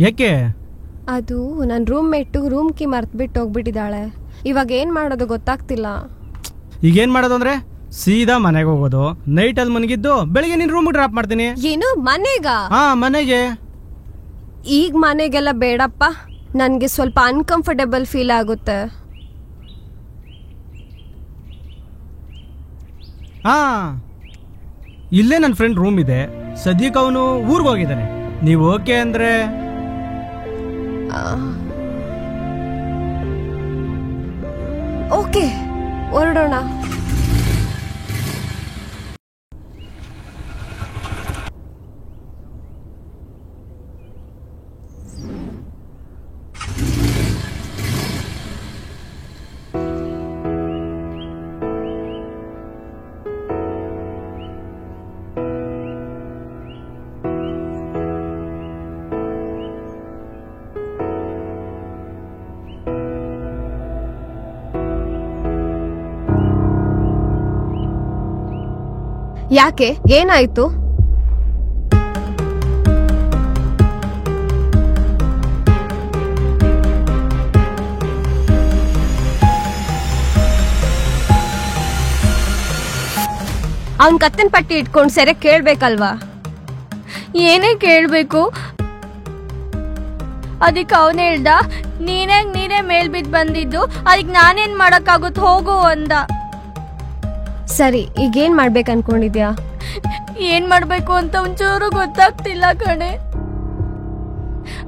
ಯಾಕೆ? ಅದು ನನ್ನ ರೂಮ್ ಮೇಟು ರೂಮ್ ಕೀ ಮರ್ತ್ಬಿಟ್ಟು ಹೋಗ್ಬಿಟ್ಟಿದ್ದಾಳೆ. ಇವಾಗ ಏನು ಮಾಡೋದು ಗೊತ್ತಾಗ್ತಿಲ್ಲ. ಈಗೇನು ಮಾಡೋದು ಅಂದರೆ ಸೀದಾ ಮನೆಗೆ ಹೋಗೋದು, ನೈಟಲ್ಲಿ ಮನಗಿದ್ದು ಬೆಳಿಗ್ಗೆ ನಿನ್ನ ರೂಮಿಗೆ ಡ್ರಾಪ್ ಮಾಡ್ತೀನಿ. ಏನು ಮನೆಗ? ಹಾಂ ಮನೆಗೆ. ಈಗ ಮನೆಗೆಲ್ಲ ಬೇಡಪ್ಪ, ನನಗೆ ಸ್ವಲ್ಪ ಅನ್ಕಂಫರ್ಟೇಬಲ್ ಫೀಲ್ ಆಗುತ್ತೆ. ಹಾಂ ಇಲ್ಲೇ ನನ್ನ ಫ್ರೆಂಡ್ ರೂಮ್ ಇದೆ, ಸದ್ಯಕ್ಕೆ ಅವನು ಊರಿಗೆ ಹೋಗಿದ್ದಾನೆ. ನೀವು ಓಕೆ ಅಂದರೆ ಓಕೆ ಹೊರಡೋಣ. ಯಾಕೆ, ಏನಾಯ್ತು? ಅವನ್ ಕತ್ತನ್ ಪಟ್ಟಿ ಇಟ್ಕೊಂಡು ಸೆರೆ ಕೇಳ್ಬೇಕಲ್ವಾ? ಏನೇ ಕೇಳ್ಬೇಕು? ಅದಕ್ಕೆ ಅವನ್ ಹೇಳ್ದ ನೀನೇ ಮೇಲ್ ಬಿದ್ದು ಬಂದಿದ್ದು, ಅದಕ್ಕೆ ನಾನೇನ್ ಮಾಡಕ್ಕಾಗುತ್ತೆ ಹೋಗು ಅಂದ. ಸರಿ, ಈಗೇನ್ ಮಾಡ್ಬೇಕು ಅನ್ಕೊಂಡಿದ್ಯಾ? ಏನ್ ಮಾಡ್ಬೇಕು ಅಂತ ಒಂಚೂರು ಗೊತ್ತಾಗ್ತಿಲ್ಲ ಕಣೆ.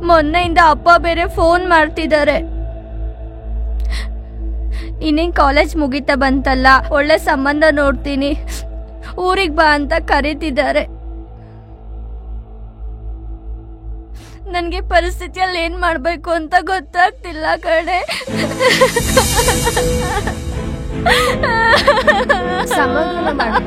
ಮೊನ್ನೆಯಿಂದ ಅಪ್ಪ ಬೇರೆ ಫೋನ್ ಮಾಡ್ತಿದ್ದಾರೆ. ಇನ್ನೇನ್ ಕಾಲೇಜ್ ಮುಗಿತಾ ಬಂತಲ್ಲ, ಒಳ್ಳೆ ಸಂಬಂಧ ನೋಡ್ತೀನಿ, ಊರಿಗೆ ಬಾ ಅಂತ ಕರೀತಿದ್ದಾರೆ. ನನ್ಗೆ ಪರಿಸ್ಥಿತಿಯಲ್ಲಿ ಏನ್ ಮಾಡ್ಬೇಕು ಅಂತ ಗೊತ್ತಾಗ್ತಿಲ್ಲ ಕಣೆ. ಸಮಾಧಾನ ಮಾಡು.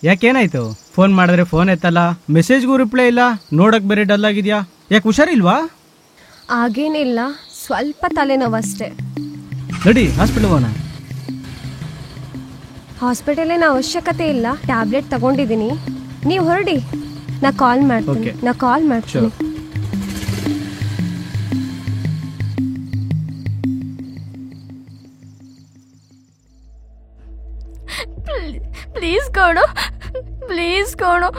ಯಾಕೇನಾಯ್ತು? ಫೋನ್ ಮಾಡಿದ್ರೆ ಫೋನ್ ಎತ್ತಲ್ಲ, ಮೆಸೇಜ್ಗೂ ರಿಪ್ಲೈ ಇಲ್ಲ, ನೋಡಕ್ ಬೇರೆ ಡಲ್ ಆಗಿದ್ಯಾ? ಯಾಕೆ ಹುಷಾರಿಲ್ವಾ? ಆಗೇನಿಲ್ಲ, ಸ್ವಲ್ಪ ತಲೆನೋವಷ್ಟೇ. ನಡಿ ಹಾಸ್ಪಿಟಲ್ ಹೋಗೋಣ. ಹಾಸ್ಪಿಟಲಿನ ಅವಶ್ಯಕತೆ ಇಲ್ಲ, ಟ್ಯಾಬ್ಲೆಟ್ ತಗೊಂಡಿದ್ದೀನಿ. ನೀವು ಹೊರಡಿ, ನಾ ಕಾಲ್ ಮಾಡ್ತೀನಿ. ಪ್ಲೀಸ್ ಕೊಡು,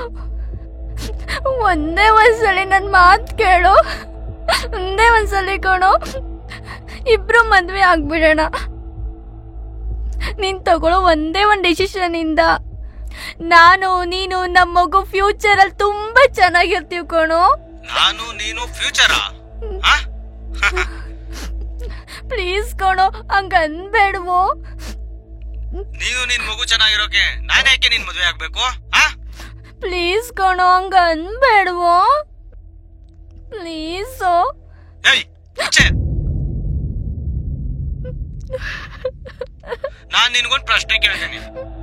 ಒಂದೇ ಒಂದ್ಸಲಿ ನನ್ನ ಮಾತು ಕೇಳು. ಒಂದೇ ಒಂದ್ಸಲಿ ಕೊಡು, ಇಬ್ರು ಮದ್ವೆ ಆಗ್ಬಿಡೋಣ. ನೀನ್ ತಗೊಳ್ಳೋ ಒಂದೇ ಒಂದು ಡಿಸಿಷನ್ ಇಂದ ನಾನು ನೀನು ನಮ್ಮ ಮಗು ಫ್ಯೂಚರ್ ಅಲ್ಲಿ ತುಂಬಾ ಚೆನ್ನಾಗಿರ್ತೀವಿ ಕಣೋ. ನಾನು ನೀನು ಫ್ಯೂಚರಾ? ಪ್ಲೀಸ್ ಕಣೋ, ಹಂಗ ಅನ್ಬೇಡವೋ. ನೀನು ನಿನ್ ಮಗು ಚೆನ್ನಾಗಿರೋಕೆ ನಾನು ಯಾಕೆ ನಿನ್ ಮದುವೆ ಆಗ್ಬೇಕು? ಪ್ಲೀಸ್ ಕಣೋ, ಹಂಗ ಅನ್ಬೇಡವೋ ಪ್ಲೀಸ್. ನಾನ್ ನಿನ್ಗೊಂದ್ ಪ್ರಶ್ನೆ ಕೇಳ್ತೀನಿ,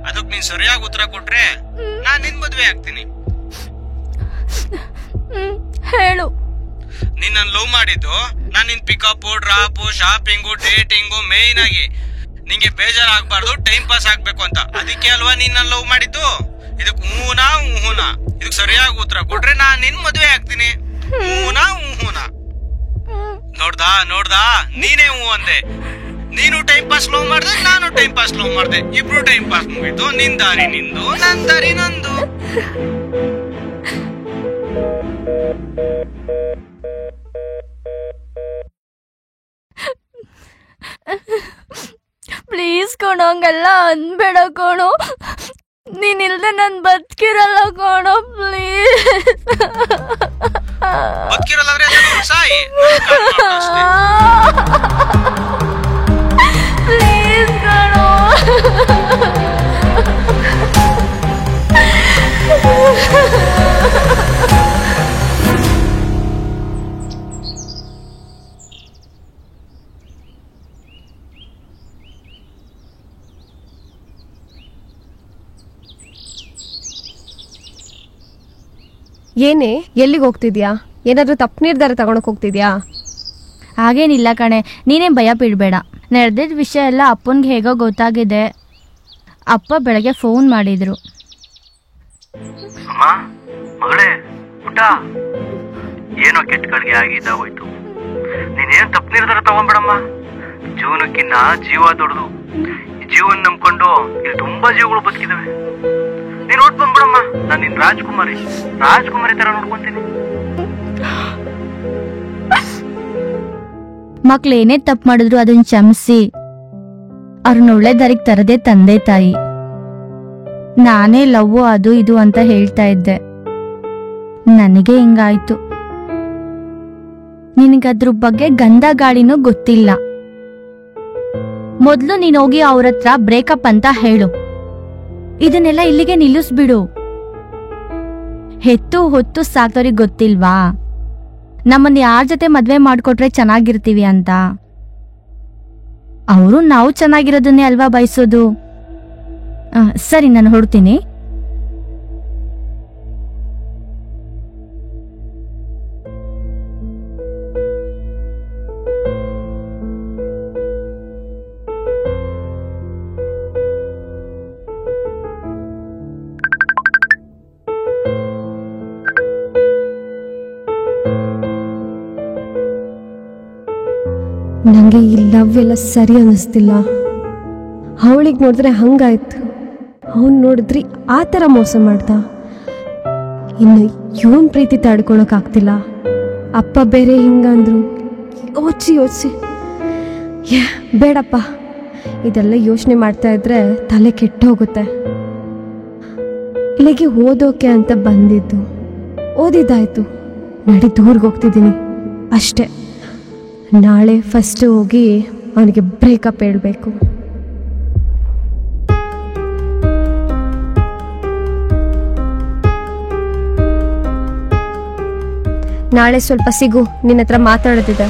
ಅದಕ್ ನೀನ್ ಸರಿಯಾಗಿ ಉತ್ತರ ಕೊಟ್ರೆ ನಾನ್ ನಿನ್ ಮದ್ವೆ ಆಗ್ತೀನಿ. ಹೇಳು. ನೀನ್ ನನ್ ಲವ್ ಮಾಡಿದ್ದು ನಾನ್ ನಿನ್ pickup, drop, shopping, dating, main ಆಗಿ ನಿಂಗೆ ಬೇಜಾರಾಗ್ಬಾರ್ದು, ಟೈಮ್ ಪಾಸ್ ಆಗ್ಬೇಕು ಅಂತ. ಅದಕ್ಕೆ ಅಲ್ವಾ ನೀನ್ ನನ್ ಲವ್ ಮಾಡಿದ್ದು. ಇದಕ್ ಹೂನಾ ಹೂನಾ, ಇದಕ್ ಸರಿಯಾಗಿ ಉತ್ತರ ಕೊಟ್ರೆ ನಾನ್ ನಿನ್ ಮದ್ವೆ ಆಗ್ತೀನಿ. ಹೂನಾ ಹೂನಾ. ನೋಡ್ದಾ ನೀನೇ ಹೂ ಅಂದೆ. ನೀನು ಟೈಮ್ ಪಾಸ್ ಲವ್ ಮಾಡ್ದೆ, ನಾನು ಟೈಮ್ ಪಾಸ್ ಲವ್ ಮಾಡ್ದೆ. ಇಬ್ರು ಟೈಮ್ ಪಾಸ್ ಮುಗಿತು. ನಿನ್ ದಾರಿ ನಿಂದು, ನನ್ ದಾರಿ ನಂದು. ಪ್ಲೀಸ್ ಕಣೋ, ಹಂಗೆಲ್ಲ ಅನ್ಬೇಡ ಕಣೋ. ನೀನಿಲ್ದೆ ನನ್ ಬದುಕಿರಲ್ಲ ಕಣೋ, ಪ್ಲೀಸ್. ಬದುಕಿರಲ್ಲ ಸಾಯಿ. ಪ್ಲೀಸ್ ಕಣೋ. ಏನೇ, ಎಲ್ಲಿಗೆ ಹೋಗ್ತಿದ್ಯಾ? ಏನಾದ್ರೂ ತಪ್ಪು ನಿರ್ಧಾರ ತಗೊಳಕ್ ಹೋಗ್ತಿದ್ಯಾ? ಹಾಗೇನಿಲ್ಲ ಕಣೆ, ನೀನೇ ಭಯ ಬೀಳ್ಬೇಡ. ನಡೆದಿದ್ದ ವಿಷಯ ಎಲ್ಲ ಅಪ್ಪನ್ಗೆ ಹೇಗೋ ಗೊತ್ತಾಗಿದೆ. ಅಪ್ಪ ಬೆಳಗ್ಗೆ ಫೋನ್ ಮಾಡಿದ್ರು. ಅಮ್ಮ, ಮಗಳೇ, ಪುಟ್ಟ, ಏನೋ ಕೆಟ್ಟಗಳಿಗೆ ಆಗಿದ್ದಾಗೋಯ್ತು. ನೀನೇನ್ ತಪ್ಪು ನಿರ್ಧಾರ ತಗೊಂಡ್ಬಿಡಮ್ಮ. ಜೀವನಕ್ಕಿನ್ನ ಜೀವ ದೊಡ್ಡದು. ಈ ಜೀವನ ನಂಬ್ಕೊಂಡು ಇಲ್ಲಿ ತುಂಬಾ ಜೀವಗಳು ಬದುಕಿದಾವೆ. ನೀನ್ ನೋಡ್ ಬಂದ್ಬಿಡಮ್ಮ. ನಾನು ನಿನ್ ರಾಜ್ಕುಮಾರಿ ತರ ನೋಡ್ಕೊಂತೀನಿ. ಮಕ್ಳು ಏನೇ ತಪ್ಪು ಮಾಡಿದ್ರು ಅದನ್ನ ಕ್ಷಮಿಸಿ ಅವ್ರನ್ನ ಒಳ್ಳೆ ದಾರಿಗೆ ತರದೇ ತಂದೆ ತಾಯಿ. ನಾನೇ ಲವ್ ಅದು ಇದು ಅಂತ ಹೇಳ್ತಾ ಇದ್ದೆ, ನನಗೆ ಹಿಂಗಾಯ್ತು. ನಿನಗದ್ರ ಬಗ್ಗೆ ಗಂಧ ಗಾಳಿನೂ ಗೊತ್ತಿಲ್ಲ. ಮೊದ್ಲು ನೀನೋಗಿ ಅವ್ರ ಹತ್ರ ಬ್ರೇಕಪ್ ಅಂತ ಹೇಳು. ಇದನ್ನೆಲ್ಲ ಇಲ್ಲಿಗೆ ನಿಲ್ಲಿಸ್ಬಿಡು. ಹೆತ್ತು ಹೊತ್ತು ಸಾಕ್ದವ್ರಿಗೆ ಗೊತ್ತಿಲ್ವಾ ನಮ್ಮನ್ನ ಯಾರ ಜೊತೆ ಮದ್ವೆ ಮಾಡ್ಕೊಟ್ರೆ ಚೆನ್ನಾಗಿರ್ತೀವಿ ಅಂತ? ಅವರು ನಾವು ಚೆನ್ನಾಗಿರೋದನ್ನೇ ಅಲ್ವಾ ಬಯಸೋದು. ಸರಿ, ನಾನು ಹೊರಡ್ತೀನಿ. ನನಗೆ ಈ ಲವ್ ಎಲ್ಲ ಸರಿ ಅನ್ನಿಸ್ತಿಲ್ಲ. ಅವಳಿಗೆ ನೋಡಿದ್ರೆ ಹಂಗಾಯ್ತು, ಅವನು ನೋಡಿದ್ರಿ ಆ ಥರ ಮೋಸ ಮಾಡ್ದ. ಇನ್ನು ಇವನ್ ಪ್ರೀತಿ ತಡ್ಕೊಳಕ್ಕಾಗ್ತಿಲ್ಲ. ಅಪ್ಪ ಬೇರೆ ಹಿಂಗಂದ್ರು. ಯೋಚಿಸಿ ಬೇಡಪ್ಪ, ಇದೆಲ್ಲ ಯೋಚನೆ ಮಾಡ್ತಾ ಇದ್ರೆ ತಲೆ ಕೆಟ್ಟು ಹೋಗುತ್ತೆ. ಇಲ್ಲಿಗೆ ಓದೋಕೆ ಅಂತ ಬಂದಿದ್ದು, ಓದಿದ್ದಾಯ್ತು, ನಡಿ ದೂರ್ಗೆ ಹೋಗ್ತಿದ್ದೀನಿ ಅಷ್ಟೇ. ನಾಳೆ ಫಸ್ಟ್ ಹೋಗಿ ಅವನಿಗೆ ಬ್ರೇಕಪ್ ಹೇಳಬೇಕು. ನಾಳೆ ಸ್ವಲ್ಪ ಸಿಗು, ನಿನ್ನ ಹತ್ರ ಮಾತಾಡೋದಿದೆ.